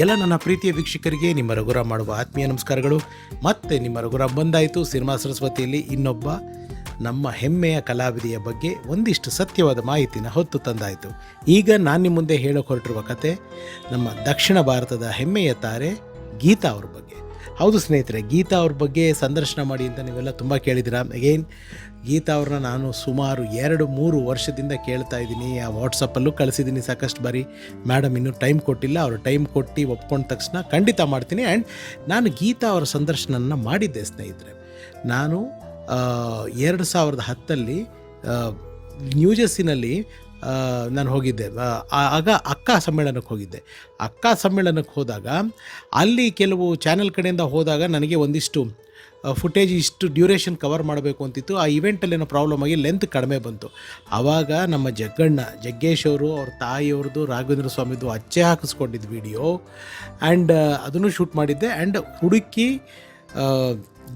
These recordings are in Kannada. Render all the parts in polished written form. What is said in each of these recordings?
ಎಲ್ಲ ನನ್ನ ಪ್ರೀತಿಯ ವೀಕ್ಷಕರಿಗೆ ನಿಮ್ಮ ರಘುರಾಮ್ ಮಾಡುವ ಆತ್ಮೀಯ ನಮಸ್ಕಾರಗಳು. ಮತ್ತೆ ನಿಮ್ಮ ರಘುರಾಮ್ ಬಂದಾಯಿತು. ಸಿನಿಮಾ ಸರಸ್ವತಿಯಲ್ಲಿ ಇನ್ನೊಬ್ಬ ನಮ್ಮ ಹೆಮ್ಮೆಯ ಕಲಾವಿದೆಯ ಬಗ್ಗೆ ಒಂದಿಷ್ಟು ಸತ್ಯವಾದ ಮಾಹಿತಿನ ಹೊತ್ತು ತಂದಾಯಿತು. ಈಗ ನಾನು ನಿಮ್ಮ ಮುಂದೆ ಹೇಳೋಕೆ ಹೊರಟಿರುವ ಕತೆ ನಮ್ಮ ದಕ್ಷಿಣ ಭಾರತದ ಹೆಮ್ಮೆಯ ತಾರೆ ಗೀತಾ ಅವ್ರ ಬಗ್ಗೆ. ಹೌದು ಸ್ನೇಹಿತರೆ, ಗೀತಾ ಅವ್ರ ಬಗ್ಗೆ ಸಂದರ್ಶನ ಮಾಡಿ ಅಂತ ನೀವೆಲ್ಲ ತುಂಬ ಕೇಳಿದ್ದೀರಾ. ಅಗೇನ್ ಗೀತಾ ಅವ್ರನ್ನ ನಾನು ಸುಮಾರು 2-3 ವರ್ಷದಿಂದ ಕೇಳ್ತಾ ಇದ್ದೀನಿ. ಆ ವಾಟ್ಸಪ್ಪಲ್ಲೂ ಕಳಿಸಿದ್ದೀನಿ ಸಾಕಷ್ಟು ಬಾರಿ. ಮೇಡಮ್ ಇನ್ನೂ ಟೈಮ್ ಕೊಟ್ಟಿಲ್ಲ, ಅವರು ಟೈಮ್ ಕೊಟ್ಟು ಒಪ್ಕೊಂಡ ತಕ್ಷಣ ಖಂಡಿತ ಮಾಡ್ತೀನಿ. ಆ್ಯಂಡ್ ನಾನು ಗೀತಾ ಅವರ ಸಂದರ್ಶನನ ಮಾಡಿದ್ದೆ ಸ್ನೇಹಿತರೆ. ನಾನು 2010 ನ್ಯೂಜೆರ್ಸಿನಲ್ಲಿ ನಾನು ಹೋಗಿದ್ದೆ. ಆಗ ಅಕ್ಕ ಸಮ್ಮೇಳನಕ್ಕೆ ಹೋಗಿದ್ದೆ. ಅಕ್ಕ ಸಮ್ಮೇಳನಕ್ಕೆ ಹೋದಾಗ ಅಲ್ಲಿ ಕೆಲವು ಚಾನೆಲ್ ಕಡೆಯಿಂದ ಹೋದಾಗ ನನಗೆ ಒಂದಿಷ್ಟು ಫುಟೇಜ್ ಇಷ್ಟು ಡ್ಯೂರೇಷನ್ ಕವರ್ ಮಾಡಬೇಕು ಅಂತಿತ್ತು. ಆ ಇವೆಂಟಲ್ಲಿ ಏನೋ ಪ್ರಾಬ್ಲಮ್ ಆಗಿ ಲೆಂತ್ ಕಡಿಮೆ ಬಂತು. ಆವಾಗ ನಮ್ಮ ಜಗ್ಗೇಶ್ ಅವರು ಅವ್ರ ತಾಯಿಯವ್ರದ್ದು ರಾಘವೇಂದ್ರ ಸ್ವಾಮಿದು ಅಚ್ಚೆ ಹಾಕಿಸ್ಕೊಂಡಿದ್ದು ವಿಡಿಯೋ ಆ್ಯಂಡ್ ಅದನ್ನು ಶೂಟ್ ಮಾಡಿದ್ದೆ. ಆ್ಯಂಡ್ ಹುಡುಕಿ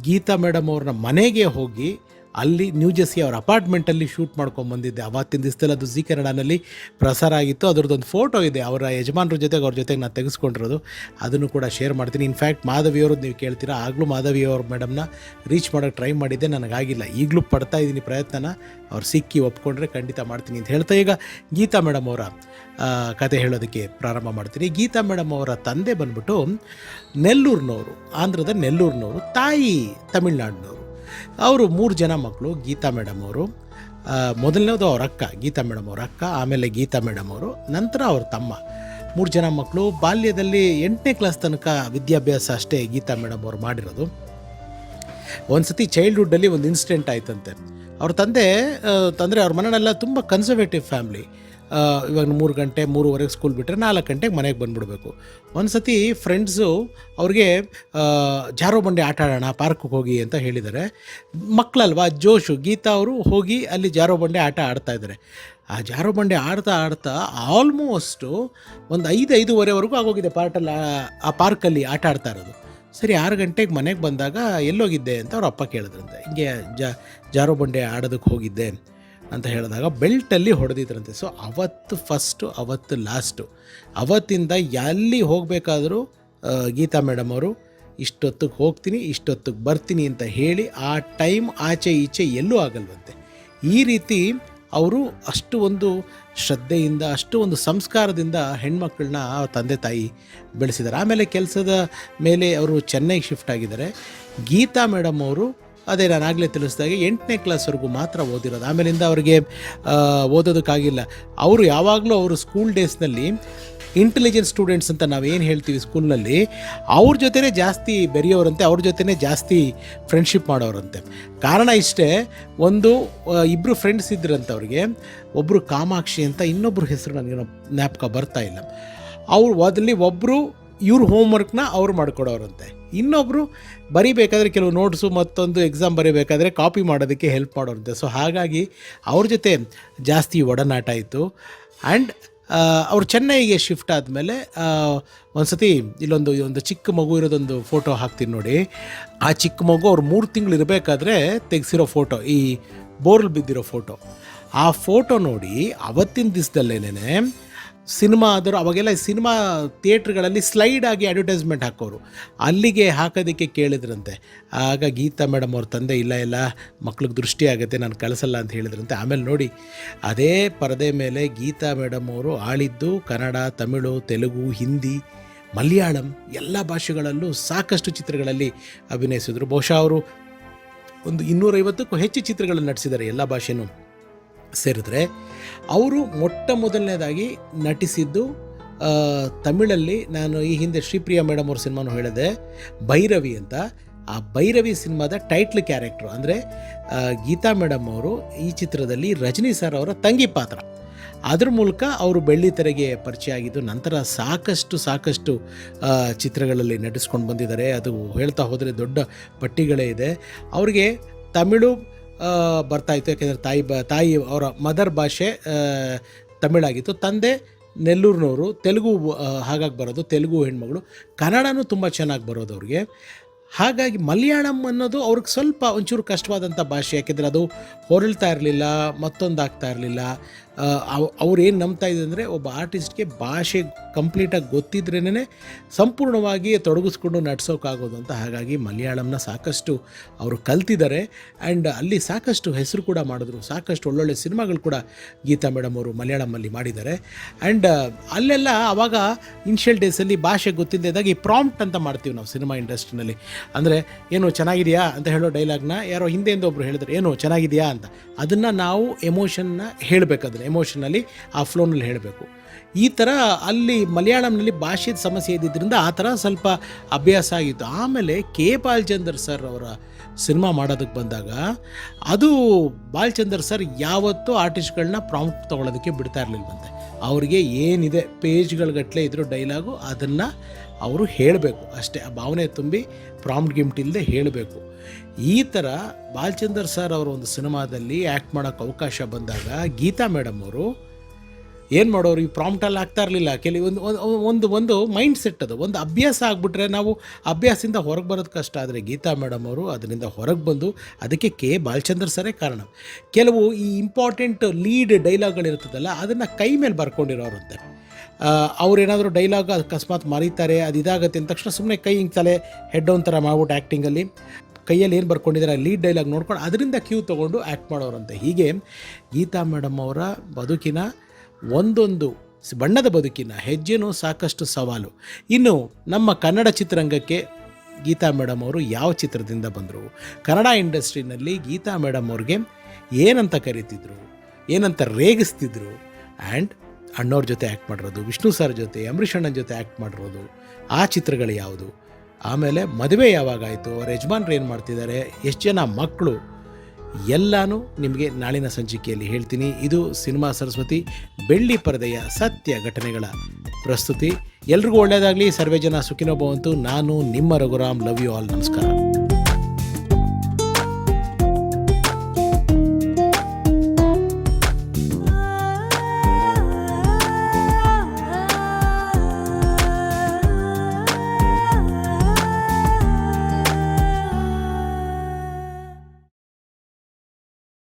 ಗೀತಾ ಮೇಡಮ್ ಅವ್ರನ್ನ ಮನೆಗೆ ಹೋಗಿ ಅಲ್ಲಿ ನ್ಯೂಜೆರ್ಸಿ ಅವ್ರ ಅಪಾರ್ಟ್ಮೆಂಟಲ್ಲಿ ಶೂಟ್ ಮಾಡ್ಕೊಂಬಂದಿದ್ದೆ. ಆವತ್ತಿನ ದಿವಸದಲ್ಲಿ ಅದು ಜಿ ಕನ್ನಡನಲ್ಲಿ ಪ್ರಸಾರ ಆಗಿತ್ತು. ಅದರದ್ದೊಂದು ಫೋಟೋ ಇದೆ ಅವರ ಯಜಮಾನ್ರ ಜೊತೆಗೆ, ಅವ್ರ ಜೊತೆಗೆ ನಾನು ತೆಗೆಸ್ಕೊಂಡಿರೋದು. ಅದನ್ನು ಕೂಡ ಶೇರ್ ಮಾಡ್ತೀನಿ. ಇನ್ಫ್ಯಾಕ್ಟ್ ಮಾಧವಿಯವ್ರದ್ದು ನೀವು ಕೇಳ್ತೀರಾ, ಆಗಲೂ ಮಾಧವಿಯವ್ರ ಮೇಡಮ್ನ ರೀಚ್ ಮಾಡೋಕ್ಕೆ ಟ್ರೈ ಮಾಡಿದ್ದೆ, ನನಗಾಗಿಲ್ಲ. ಈಗಲೂ ಪಡ್ತಾ ಇದ್ದೀನಿ ಪ್ರಯತ್ನನ. ಅವ್ರು ಸಿಕ್ಕಿ ಒಪ್ಕೊಂಡ್ರೆ ಖಂಡಿತ ಮಾಡ್ತೀನಿ ಅಂತ ಹೇಳ್ತಾ ಈಗ ಗೀತಾ ಮೇಡಮ್ ಅವರ ಕತೆ ಹೇಳೋದಕ್ಕೆ ಪ್ರಾರಂಭ ಮಾಡ್ತೀನಿ. ಗೀತಾ ಮೇಡಮ್ ಅವರ ತಂದೆ ಬಂದ್ಬಿಟ್ಟು ನೆಲ್ಲೂರಿನವರು, ಆಂಧ್ರದ ನೆಲ್ಲೂರಿನವರು, ತಾಯಿ ತಮಿಳ್ನಾಡಿನವರು. ಅವರು 3 ಜನ ಮಕ್ಕಳು. ಗೀತಾ ಮೇಡಮ್ ಅವರು ಮೊದಲನೇದು ಅವ್ರ ಅಕ್ಕ, ಗೀತಾ ಮೇಡಮ್ ಅವ್ರ ಅಕ್ಕ, ಆಮೇಲೆ ಗೀತಾ ಮೇಡಮ್ ಅವರು, ನಂತರ ಅವ್ರ ತಮ್ಮ. 3 ಜನ ಮಕ್ಕಳು. ಬಾಲ್ಯದಲ್ಲಿ 8ನೇ ಕ್ಲಾಸ್ ತನಕ ವಿದ್ಯಾಭ್ಯಾಸ ಅಷ್ಟೇ ಗೀತಾ ಮೇಡಮ್ ಅವರು ಮಾಡಿರೋದು. ಒಂದು ಸತಿ ಚೈಲ್ಡ್ಹುಡ್ಡಲ್ಲಿ ಒಂದು ಇನ್ಸಿಡೆಂಟ್ ಆಯ್ತಂತೆ. ಅವ್ರ ತಂದೆ ಅವ್ರ ಮನೆಯಲ್ಲ ತುಂಬ ಕನ್ಸರ್ವೇಟಿವ್ ಫ್ಯಾಮ್ಲಿ. ಇವಾಗ 3 ಗಂಟೆ 3:30 ಸ್ಕೂಲ್ ಬಿಟ್ಟರೆ 4 ಗಂಟೆಗೆ ಮನೆಗೆ ಬಂದುಬಿಡ್ಬೇಕು. ಒಂದು ಸತಿ ಫ್ರೆಂಡ್ಸು ಅವ್ರಿಗೆ ಜಾರೋ ಬಂಡೆ ಆಟ ಆಡೋಣ ಪಾರ್ಕಿಗೆ ಹೋಗಿ ಅಂತ ಹೇಳಿದ್ದಾರೆ. ಮಕ್ಕಳಲ್ವಾ, ಜೋಶು. ಗೀತಾ ಅವರು ಹೋಗಿ ಅಲ್ಲಿ ಜಾರೋ ಬಂಡೆ ಆಟ ಆಡ್ತಾಯಿದ್ದಾರೆ. ಆ ಜಾರೋ ಬಂಡೆ ಆಡ್ತಾ ಆಲ್ಮೋಸ್ಟು ಒಂದು 5-5:30ವರೆಗೂ ಆಗೋಗಿದೆ ಆ ಪಾರ್ಕಲ್ಲಿ ಆಟ ಆಡ್ತಾ ಇರೋದು. ಸರಿ 6 ಗಂಟೆಗೆ ಮನೆಗೆ ಬಂದಾಗ ಎಲ್ಲೋಗಿದ್ದೆ ಅಂತ ಅವ್ರ ಅಪ್ಪ ಕೇಳಿದ್ರಂತೆ. ಹಿಂಗೆ ಜಾರೋ ಬಂಡೆ ಆಡೋದಕ್ಕೆ ಹೋಗಿದ್ದೆ ಅಂತ ಹೇಳಿದಾಗ ಬೆಲ್ಟಲ್ಲಿ ಹೊಡೆದಿದ್ರಂತೆ. ಸೊ ಅವತ್ತು ಫಸ್ಟು, ಅವತ್ತು ಲಾಸ್ಟು. ಅವತ್ತಿಂದ ಎಲ್ಲಿ ಹೋಗಬೇಕಾದ್ರೂ ಗೀತಾ ಮೇಡಮ್ ಅವರು ಇಷ್ಟೊತ್ತಿಗೆ ಹೋಗ್ತೀನಿ, ಇಷ್ಟೊತ್ತಿಗೆ ಬರ್ತೀನಿ ಅಂತ ಹೇಳಿ ಆ ಟೈಮ್ ಆಚೆ ಈಚೆ ಎಲ್ಲೂ ಆಗಲ್ವಂತೆ. ಈ ರೀತಿ ಅವರು ಅಷ್ಟು ಒಂದು ಶ್ರದ್ಧೆಯಿಂದ, ಅಷ್ಟು ಒಂದು ಸಂಸ್ಕಾರದಿಂದ ಹೆಣ್ಮಕ್ಳನ್ನ ತಂದೆ ತಾಯಿ ಬೆಳೆಸಿದ್ದಾರೆ. ಆಮೇಲೆ ಕೆಲಸದ ಮೇಲೆ ಅವರು ಚೆನ್ನೈಗೆ ಶಿಫ್ಟ್ ಆಗಿದ್ದಾರೆ. ಗೀತಾ ಮೇಡಮ್ ಅವರು ಅದೇ ನಾನು ಆಗಲೇ ತಿಳಿಸಿದಾಗೆ 8ನೇ ಕ್ಲಾಸ್ವರೆಗೂ ಮಾತ್ರ ಓದಿರೋದು. ಆಮೇಲಿಂದ ಅವ್ರಿಗೆ ಓದೋದಕ್ಕಾಗಿಲ್ಲ. ಅವರು ಯಾವಾಗಲೂ ಅವರು ಸ್ಕೂಲ್ ಡೇಸ್ನಲ್ಲಿ ಇಂಟೆಲಿಜೆಂಟ್ ಸ್ಟೂಡೆಂಟ್ಸ್ ಅಂತ ನಾವೇನು ಹೇಳ್ತೀವಿ ಸ್ಕೂಲ್ನಲ್ಲಿ, ಅವ್ರ ಜೊತೆನೇ ಜಾಸ್ತಿ ಬೆರೆಯೋರಂತೆ, ಅವ್ರ ಜೊತೆನೇ ಜಾಸ್ತಿ ಫ್ರೆಂಡ್ಶಿಪ್ ಮಾಡೋರಂತೆ. ಕಾರಣ ಇಷ್ಟೇ, ಇಬ್ಬರು ಫ್ರೆಂಡ್ಸ್ ಇದ್ರಂತೆ ಅವ್ರಿಗೆ. ಒಬ್ಬರು ಕಾಮಾಕ್ಷಿ ಅಂತ, ಇನ್ನೊಬ್ಬರು ಹೆಸರು ನನಗೆ ಜ್ಞಾಪಕ ಬರ್ತಾ ಇಲ್ಲ. ಅದರಲ್ಲಿ ಒಬ್ಬರು ಇವ್ರ ಹೋಮ್ವರ್ಕ್ನ ಅವ್ರು ಮಾಡಿಕೊಡೋರಂತೆ. ಇನ್ನೊಬ್ಬರು ಬರೀಬೇಕಾದ್ರೆ ಕೆಲವು ನೋಟ್ಸು ಮತ್ತೊಂದು ಎಕ್ಸಾಮ್ ಬರೀಬೇಕಾದ್ರೆ ಕಾಪಿ ಮಾಡೋದಕ್ಕೆ ಹೆಲ್ಪ್ ಮಾಡೋರಂತೆ. ಸೊ ಹಾಗಾಗಿ ಅವ್ರ ಜೊತೆ ಜಾಸ್ತಿ ಒಡನಾಟ ಇತ್ತು. ಆ್ಯಂಡ್ ಅವ್ರು ಚೆನ್ನೈಗೆ ಶಿಫ್ಟ್ ಆದಮೇಲೆ ಒಂದು ಸತಿ ಒಂದು ಚಿಕ್ಕ ಮಗು ಇರೋದೊಂದು ಫೋಟೋ ಹಾಕ್ತೀನಿ ನೋಡಿ. ಆ ಚಿಕ್ಕ ಮಗು ಅವ್ರು 3 ತಿಂಗಳು ಇರಬೇಕಾದ್ರೆ ತೆಗೆಸಿರೋ ಫೋಟೋ, ಈ ಬೋರ್ಲ್ ಬಿದ್ದಿರೋ ಫೋಟೋ. ಆ ಫೋಟೋ ನೋಡಿ ಅವತ್ತಿನ ದಿವಸದಲ್ಲೇನೆ ಸಿನಿಮಾ ಆದರೂ, ಅವಾಗೆಲ್ಲ ಸಿನಿಮಾ ಥಿಯೇಟ್ರ್ಗಳಲ್ಲಿ ಸ್ಲೈಡ್ ಆಗಿ ಅಡ್ವರ್ಟೈಸ್ಮೆಂಟ್ ಹಾಕೋರು, ಅಲ್ಲಿಗೆ ಹಾಕೋದಕ್ಕೆ ಕೇಳಿದ್ರಂತೆ. ಆಗ ಗೀತಾ ಮೇಡಮ್ ಅವ್ರ ತಂದೆ ಇಲ್ಲ ಮಕ್ಳಿಗೆ ದೃಷ್ಟಿ ಆಗುತ್ತೆ, ನಾನು ಕಳಿಸಲ್ಲ ಅಂತ ಹೇಳಿದ್ರಂತೆ. ಆಮೇಲೆ ನೋಡಿ, ಅದೇ ಪರದೆ ಮೇಲೆ ಗೀತಾ ಮೇಡಮ್ ಅವರು ಆಳಿದ್ದು ಕನ್ನಡ, ತಮಿಳು, ತೆಲುಗು, ಹಿಂದಿ, ಮಲಯಾಳಂ ಎಲ್ಲ ಭಾಷೆಗಳಲ್ಲೂ ಸಾಕಷ್ಟು ಚಿತ್ರಗಳಲ್ಲಿ ಅಭಿನಯಿಸಿದ್ರು. ಬಹುಶಃ ಅವರು ಒಂದು 250ಕ್ಕೂ ಹೆಚ್ಚು ಚಿತ್ರಗಳನ್ನು ನಟಿಸಿದ್ದಾರೆ, ಎಲ್ಲ ಭಾಷೆನೂ ಸೇರಿದ್ರೆ. ಅವರು ಮೊದಲನೇದಾಗಿ ನಟಿಸಿದ್ದು ತಮಿಳಲ್ಲಿ, ನಾನು ಈ ಹಿಂದೆ ಶ್ರೀಪ್ರಿಯಾ ಮೇಡಮ್ ಅವ್ರ ಸಿನಿಮಾನು ಹೇಳಿದೆ, ಭೈರವಿ ಅಂತ. ಆ ಭೈರವಿ ಸಿನಿಮಾದ ಟೈಟ್ಲ್ ಕ್ಯಾರೆಕ್ಟ್ರು ಅಂದರೆ ಗೀತಾ ಮೇಡಮ್ ಅವರು ಈ ಚಿತ್ರದಲ್ಲಿ ರಜನಿ ಸರ್ ಅವರ ತಂಗಿ ಪಾತ್ರ. ಅದ್ರ ಮೂಲಕ ಅವರು ಬೆಳ್ಳಿ ತೆರೆಗೆ ಪರಿಚಯ ಆಗಿದ್ದು. ನಂತರ ಸಾಕಷ್ಟು ಚಿತ್ರಗಳಲ್ಲಿ ನಟಿಸ್ಕೊಂಡು ಬಂದಿದ್ದಾರೆ. ಅದು ಹೇಳ್ತಾ ಹೋದರೆ ದೊಡ್ಡ ಪಟ್ಟಿಗಳೇ ಇದೆ. ಅವ್ರಿಗೆ ತಮಿಳು ಬರ್ತಾಯಿತ್ತು, ಯಾಕೆಂದರೆ ತಾಯಿ ಅವರ ಮದರ್ ಭಾಷೆ ತಮಿಳಾಗಿತ್ತು. ತಂದೆ ನೆಲ್ಲೂರಿನವರು, ತೆಲುಗು ಹಾಗಾಗಿ ಬರೋದು, ತೆಲುಗು ಹೆಣ್ಮಗಳು. ಕನ್ನಡನೂ ತುಂಬ ಚೆನ್ನಾಗಿ ಬರೋದು ಅವ್ರಿಗೆ. ಹಾಗಾಗಿ ಮಲಯಾಳಂ ಅನ್ನೋದು ಅವ್ರಿಗೆ ಸ್ವಲ್ಪ ಒಂಚೂರು ಕಷ್ಟವಾದಂಥ ಭಾಷೆ, ಯಾಕೆಂದರೆ ಅದು ಹೊರಳ್ತಾ ಇರಲಿಲ್ಲ, ಮತ್ತೊಂದು ಆಗ್ತಾ ಇರಲಿಲ್ಲ. ಅವ್ರು ಏನು ನಂಬ್ತಾ ಇದೆ ಅಂದರೆ ಒಬ್ಬ ಆರ್ಟಿಸ್ಟ್ಗೆ ಭಾಷೆ ಕಂಪ್ಲೀಟಾಗಿ ಗೊತ್ತಿದ್ರೇ ಸಂಪೂರ್ಣವಾಗಿ ತೊಡಗಿಸ್ಕೊಂಡು ನಡ್ಸೋಕ್ಕಾಗೋದು ಅಂತ. ಹಾಗಾಗಿ ಮಲಯಾಳಂನ ಸಾಕಷ್ಟು ಅವರು ಕಲ್ತಿದ್ದಾರೆ ಆ್ಯಂಡ್ ಅಲ್ಲಿ ಸಾಕಷ್ಟು ಹೆಸರು ಕೂಡ ಮಾಡಿದ್ರು. ಸಾಕಷ್ಟು ಒಳ್ಳೊಳ್ಳೆ ಸಿನಿಮಾಗಳು ಕೂಡ ಗೀತಾ ಮೇಡಮ್ ಅವರು ಮಲಯಾಳಮಲ್ಲಿ ಮಾಡಿದ್ದಾರೆ. ಆ್ಯಂಡ್ ಅಲ್ಲೆಲ್ಲ ಆವಾಗ ಇನಿಷಿಯಲ್ ಡೇಸಲ್ಲಿ ಭಾಷೆ ಗೊತ್ತಿದ್ದಾಗ ಈ ಪ್ರಾಂಪ್ಟ್ ಅಂತ ಮಾಡ್ತೀವಿ ನಾವು ಸಿನಿಮಾ ಇಂಡಸ್ಟ್ರಿನಲ್ಲಿ. ಅಂದರೆ ಏನು ಚೆನ್ನಾಗಿದೆಯಾ ಅಂತ ಹೇಳೋ ಡೈಲಾಗ್ನ ಯಾರೋ ಹಿಂದೆಯಿಂದ ಒಬ್ಬರು ಹೇಳಿದ್ರು, ಏನು ಚೆನ್ನಾಗಿದೆಯಾ ಅಂತ. ಅದನ್ನು ನಾವು ಎಮೋಷನ್ನ ಹೇಳಬೇಕು, ಅದನ್ನು ಎಮೋಷನಲ್ಲಿ ಆ ಫ್ಲೋನಲ್ಲಿ ಹೇಳಬೇಕು. ಈ ಥರ ಅಲ್ಲಿ ಮಲಯಾಳಂನಲ್ಲಿ ಭಾಷೆದ ಸಮಸ್ಯೆ ಇದ್ದಿದ್ದರಿಂದ ಆ ಥರ ಸ್ವಲ್ಪ ಅಭ್ಯಾಸ ಆಗಿತ್ತು. ಆಮೇಲೆ ಕೆ ಬಾಲಚಂದರ್ ಸರ್ ಅವರ ಸಿನಿಮಾ ಮಾಡೋದಕ್ಕೆ ಬಂದಾಗ ಅದು ಬಾಲಚಂದರ್ ಸರ್ ಯಾವತ್ತೂ ಆರ್ಟಿಸ್ಟ್ಗಳನ್ನ ಪ್ರಾಂಪ್ಟ್ ತೊಗೊಳೋದಕ್ಕೆ ಬಿಡ್ತಾ ಇರಲಿಲ್ವಂತೆ. ಅವ್ರಿಗೆ ಏನಿದೆ ಪೇಜ್ಗಳಗಟ್ಟಲೆ ಇದ್ರೂ ಡೈಲಾಗು ಅದನ್ನು ಅವರು ಹೇಳಬೇಕು ಅಷ್ಟೇ, ಆ ಭಾವನೆ ತುಂಬಿ ಪ್ರಾಂಪ್ಟ್ ಗಿಮ್ಟ್ ಇಲ್ಲದೆ ಹೇಳಬೇಕು. ಈ ಥರ ಬಾಲಚಂದರ್ ಸರ್ ಅವರ ಒಂದು ಸಿನಿಮಾದಲ್ಲಿ ಆ್ಯಕ್ಟ್ ಮಾಡೋಕ್ಕೆ ಅವಕಾಶ ಬಂದಾಗ ಗೀತಾ ಮೇಡಮ್ ಅವರು ಏನು ಮಾಡೋರು, ಈ ಪ್ರಾಂಪ್ಟಲ್ಲಿ ಆಗ್ತಾ ಇರಲಿಲ್ಲ. ಒಂದು ಮೈಂಡ್ ಸೆಟ್, ಅದು ಒಂದು ಅಭ್ಯಾಸ ಆಗಿಬಿಟ್ರೆ ನಾವು ಅಭ್ಯಾಸದಿಂದ ಹೊರಗೆ ಬರೋದು ಕಷ್ಟ. ಆದರೆ ಗೀತಾ ಮೇಡಮ್ ಅವರು ಅದರಿಂದ ಹೊರಗೆ ಬಂದು ಅದಕ್ಕೆ ಕೆ ಬಾಲಚಂದರ್ ಸರೇ ಕಾರಣ. ಕೆಲವು ಈ ಇಂಪಾರ್ಟೆಂಟ್ ಲೀಡ್ ಡೈಲಾಗ್ಗಳಿರ್ತದಲ್ಲ ಅದನ್ನು ಕೈ ಮೇಲೆ ಬರ್ಕೊಂಡಿರೋರಂತೆ. ಅವ್ರೇನಾದರೂ ಡೈಲಾಗ್ ಅಕಸ್ಮಾತ್ ಮರೀತಾರೆ, ಅದು ಇದಾಗುತ್ತೆ ಅಂದ ತಕ್ಷಣ ಸುಮ್ಮನೆ ಕೈ ಹಿಂಗೆ ತಲೆ ಹೆಡ್ ಒಂಥರ ಮಾಡ್ಬಿಟ್ಟು ಆ್ಯಕ್ಟಿಂಗಲ್ಲಿ ಕೈಯಲ್ಲಿ ಏನು ಬರ್ಕೊಂಡಿದ್ದಾರೆ ಲೀಡ್ ಡೈಲಾಗ್ ನೋಡ್ಕೊಂಡು ಅದರಿಂದ ಕ್ಯೂ ತೊಗೊಂಡು ಆ್ಯಕ್ಟ್ ಮಾಡೋರಂತೆ. ಹೀಗೆ ಗೀತಾ ಮೇಡಮ್ ಅವರ ಬದುಕಿನ ಒಂದೊಂದು ಬಣ್ಣದ ಬದುಕಿನ ಹೆಜ್ಜೆನೂ ಸಾಕಷ್ಟು ಸವಾಲು. ಇನ್ನು ನಮ್ಮ ಕನ್ನಡ ಚಿತ್ರರಂಗಕ್ಕೆ ಗೀತಾ ಮೇಡಮ್ ಅವರು ಯಾವ ಚಿತ್ರದಿಂದ ಬಂದರು, ಕನ್ನಡ ಇಂಡಸ್ಟ್ರಿನಲ್ಲಿ ಗೀತಾ ಮೇಡಮ್ ಅವ್ರಿಗೆ ಏನಂತ ಕರಿತಿದ್ರು, ಏನಂತ ರೇಗಿಸ್ತಿದ್ರು, ಆ್ಯಂಡ್ ಅಣ್ಣವ್ರ ಜೊತೆ ಆ್ಯಕ್ಟ್ ಮಾಡಿರೋದು, ವಿಷ್ಣು ಸರ್ ಜೊತೆ, ಅಂಬರೀಷ್ ಅಣ್ಣನ ಜೊತೆ ಆ್ಯಕ್ಟ್ ಮಾಡಿರೋದು, ಆ ಚಿತ್ರಗಳು ಯಾವುದು, ಆಮೇಲೆ ಮದುವೆ ಯಾವಾಗಾಯಿತು, ಅವ್ರ ಯಜಮಾನ್ರು ಏನು ಮಾಡ್ತಿದ್ದಾರೆ, ಎಷ್ಟು ಜನ ಮಕ್ಕಳು, ಎಲ್ಲನೂ ನಿಮಗೆ ನಾಳಿನ ಸಂಚಿಕೆಯಲ್ಲಿ ಹೇಳ್ತೀನಿ. ಇದು ಸಿನಿಮಾ ಸರಸ್ವತಿ ಬೆಳ್ಳಿ ಪರದೆಯ ಸತ್ಯ ಘಟನೆಗಳ ಪ್ರಸ್ತುತಿ. ಎಲ್ರಿಗೂ ಒಳ್ಳೆಯದಾಗಲಿ. ಸರ್ವೇ ಜನ ಸುಖಿನೋ ಭವಂತು. ನಾನು ನಿಮ್ಮ ರಘುರಾಮ್. Love you all. ನಮಸ್ಕಾರ.